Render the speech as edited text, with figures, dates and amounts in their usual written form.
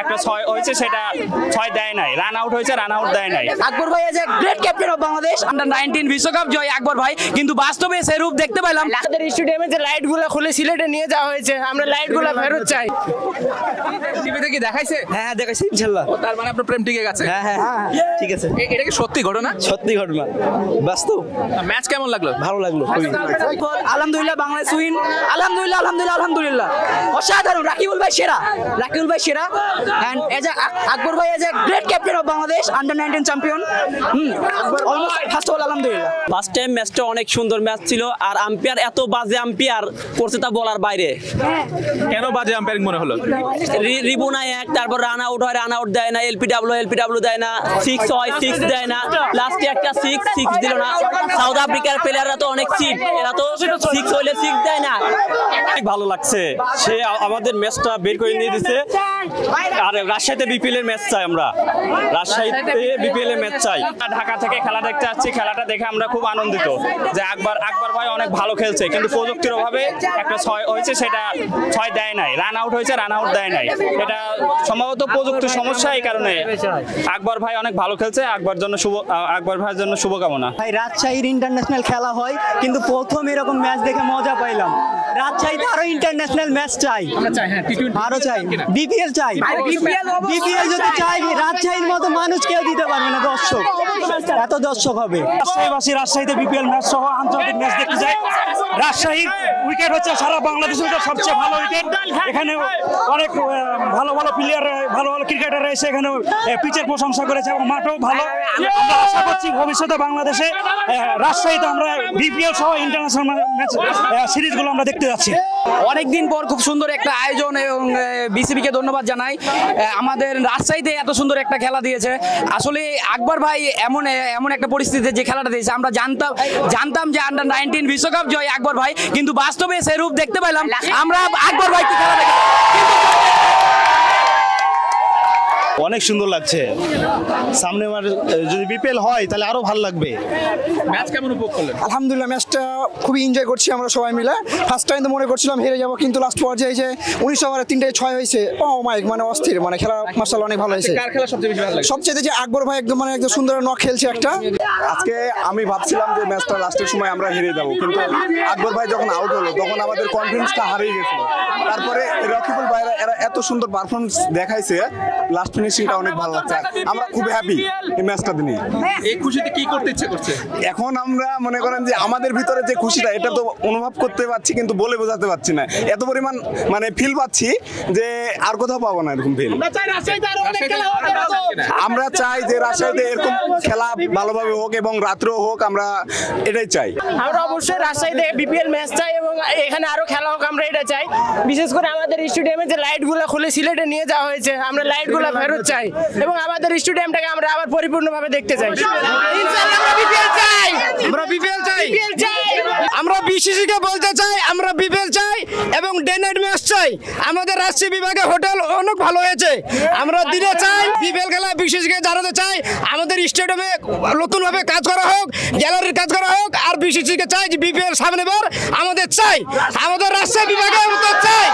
একটা 6 হয়েছে সেটা 6 দেয় নাই, রান আউট হয়েছে, রান আউট দেয় নাই। আকবর ভাই as a great captain of Bangladesh under 19 বিশ্বকাপ জয় আকবর ভাই, কিন্তু বাস্তবে সেই রূপ দেখতে পেলাম। আমাদের স্টেডিয়ামে যে লাইটগুলো খুলে সিলেটে নিয়ে যাওয়া হয়েছে, আমরা লাইটগুলো ফেরত চাই। টিভিতে কি দেখাইছে? হ্যাঁ দেখাইছি ইনশাআল্লাহ। তার মানে আপনার প্রেম টিকে গেছে? হ্যাঁ হ্যাঁ ঠিক আছে। এটা কি সত্যি ঘটনা? সত্যি ঘটনা, বাস্তব। ম্যাচ কেমন লাগলো? ভালো লাগলো খুবই। আলহামদুলিল্লাহ বাংলাদেশ উইন, আলহামদুলিল্লাহ আলহামদুলিল্লাহ আলহামদুলিল্লাহ। অসাধারণ, রাকিবুল ভাই সেরা, রাকিবুল ভাই সেরা। এন্ড এজ এ আকবর ভাই as a great captain of Bangladesh under 19 champion. Almost first of all আলহামদুলিল্লাহ। ফার্স্ট টাইম ম্যাচটা অনেক সুন্দর ম্যাচ ছিল, আর আম্পায়ার এত বাজে আম্পায়ার করছে তা বলার বাইরে। কেন বাজে আম্পায়ারিং মনে হলো? রিবুনা এক, তারপর রান আউট হয়, রান আউট দেয় না, এলপিডব্লিউ দেয় না, 6 হয় 6 দেয় না, লাস্টে একটা 6 দিল না। সাউথ আফ্রিকার প্লেয়াররা তো অনেক চিট, এরা তো 6 হইলে 6 দেয় না। অনেক ভালো লাগছে, সে আমাদের ম্যাচটা বের করে নিয়ে দিচ্ছে। আর রাজশাহীতে বিপিএল এর ম্যাচ চাই, আমরা রাজশাহীতে বিপিএল এর ম্যাচ চাই। ঢাকা থেকে খেলা দেখতে আসছি, খেলাটা দেখে আমরা খুব আনন্দিত যে আকবর ভাই অনেক ভালো খেলছে, কিন্তু প্রযুক্তির অভাবে একটা 6 হয়েছে সেটা 6 দেয় নাই, রান আউট হয়েছে, রান আউট দেয় নাই। এটা সম্ভবত প্রযুক্তির সমস্যা, এই কারণে আকবর ভাই অনেক ভালো খেলছে। আকবর ভাইয়ের জন্য শুভকামনা। ভাই রাজশাহীর ইন্টারন্যাশনাল খেলা হয়, কিন্তু প্রথম এরকম ম্যাচ দেখে মজা পাইলাম। রাজশাহীতে আরো ইন্টারন্যাশনাল ম্যাচ চাই, আরো চাই, বিপিএল চাই। বিপিএল যদি চাই, রাজশাহীর মতো মানুষ কেউ দিতে পারবে না, দর্শক এত দর্শক হবে। রাজশাহীতে বিপিএল ম্যাচ সহ আন্তর্জাতিক ম্যাচ দেখতে যাই। রাজশাহীর উইকেট হচ্ছে সারা বাংলাদেশের সবচেয়ে ভালো উইকেট। এখানে অনেক ভালো ভালো প্লেয়ার, ভালো ভালো ক্রিকেটার এসে এখানে পিচের প্রশংসা করেছে এবং মাঠও ভালো। আমরা আশা করছি ভবিষ্যতে বাংলাদেশে রাজশাহীতে আমরা বিপিএল সহ ইন্টারন্যাশনাল ম্যাচ সিরিজগুলো আমরা দেখতে যাচ্ছি। অনেকদিন পর খুব সুন্দর একটা আয়োজন, এবং বিসিবিকে ধন্যবাদ জানাই আমাদের রাজশাহীতে এত সুন্দর একটা খেলা দিয়েছে। আসলে আকবর ভাই এমন একটা পরিস্থিতিতে যে খেলাটা দিয়েছে, আমরা জানতাম যে আন্ডার 19 বিশ্বকাপ জয় আকবর ভাই, কিন্তু বাস্তবে সেই রূপ দেখতে পেলাম। আমরা আকবর ভাই খেলা দেখে অনেক সুন্দর লাগছে। সামনে যদি বিপিএল হয় তাহলে আরো ভালো লাগবে। ম্যাচ কেমন উপভোগ করলেন? আলহামদুলিল্লাহ ম্যাচটা খুবই এনজয় করছি আমরা সবাই মিলে। ফার্স্ট টাইম তো মনে করছিলাম হেরে যাবো, কিন্তু লাস্ট পর্যায়ে যে 19 ওভারে 3টায় 6 হয়েছে, ও মাই মানে অস্থির, মানে খেলা মাশাআল্লাহ অনেক ভালো হয়েছে। কার খেলা সবচেয়ে বেশি ভালো লাগে? সবচেয়ে যে আকবর ভাই একদম সুন্দর নক খেলছে একটা। আজকে আমি ভাবছিলাম যে ম্যাচটা লাস্টের সময় আমরা হেরে যাবো, কিন্তু আকবর ভাই যখন আউট হলো তখন আমাদের কনফিডেন্সটা হারিয়ে গেছিল। তারপরে রাকিবুল ভাইরা এরা এত সুন্দর পারফরমেন্স দেখাইছে, লাস্ট ফিনিশিংটা অনেক ভালো লাগছে। আমরা খুব হ্যাপি এই ম্যাচটা নিয়ে। এই খুশিতে কি করতে ইচ্ছে করছে? এখন আমরা মনে করেন যে আমাদের ভিতরে যে খুশিটা, এটা তো অনুভব করতে পারছি কিন্তু বলে বোঝাতে পারছি না। এত পরিমাণ ফিল পাচ্ছি যে আর কোথাও পাবো না এরকম ফিল। আমরা চাই যে রাজশাহীতে এরকম খেলা ভালোভাবে হোক এবং রাত্রেও হোক, আমরা এটাই চাই। আমরা অবশ্যই রাজশাহীতে বিপিএল ম্যাচ চাই এবং এখানে আরো খেলা হোক, আমরা এটা চাই। বিশেষ করে আমাদের স্টেডিয়ামে যে লাইটগুলো খুলে সিলেটে নিয়ে যাওয়া হয়েছে, আমরা লাইটগুলো ফেরত চাই এবং আমাদের স্টেডিয়ামটাকে আমরা আবার পরিপূর্ণভাবে দেখতে চাই। ইনশাআল্লাহ আমরা বিপিএল চাই, আমরা বিপিএল চাই, বিপিএল চাই। আমরা বিসিসিকে বলতে চাই আমরা বিপিএল চাই এবং ডে নাইট ম্যাচ চাই। আমাদের রাজশাহী বিভাগে হোটেল অনেক ভালো হয়েছে, আমরা দিনে চাই বিপিএল খেলা। বিসিসিকে জানাতে চাই আমাদের স্টেডিয়ামে নতুনভাবে কাজ করা হোক, গ্যালারির কাজ করা হোক। আর বিসিসিকে চাই যে বিপিএল সামনে বার আমাদের চাই, আমাদের রাজশাহী বিভাগে চাই।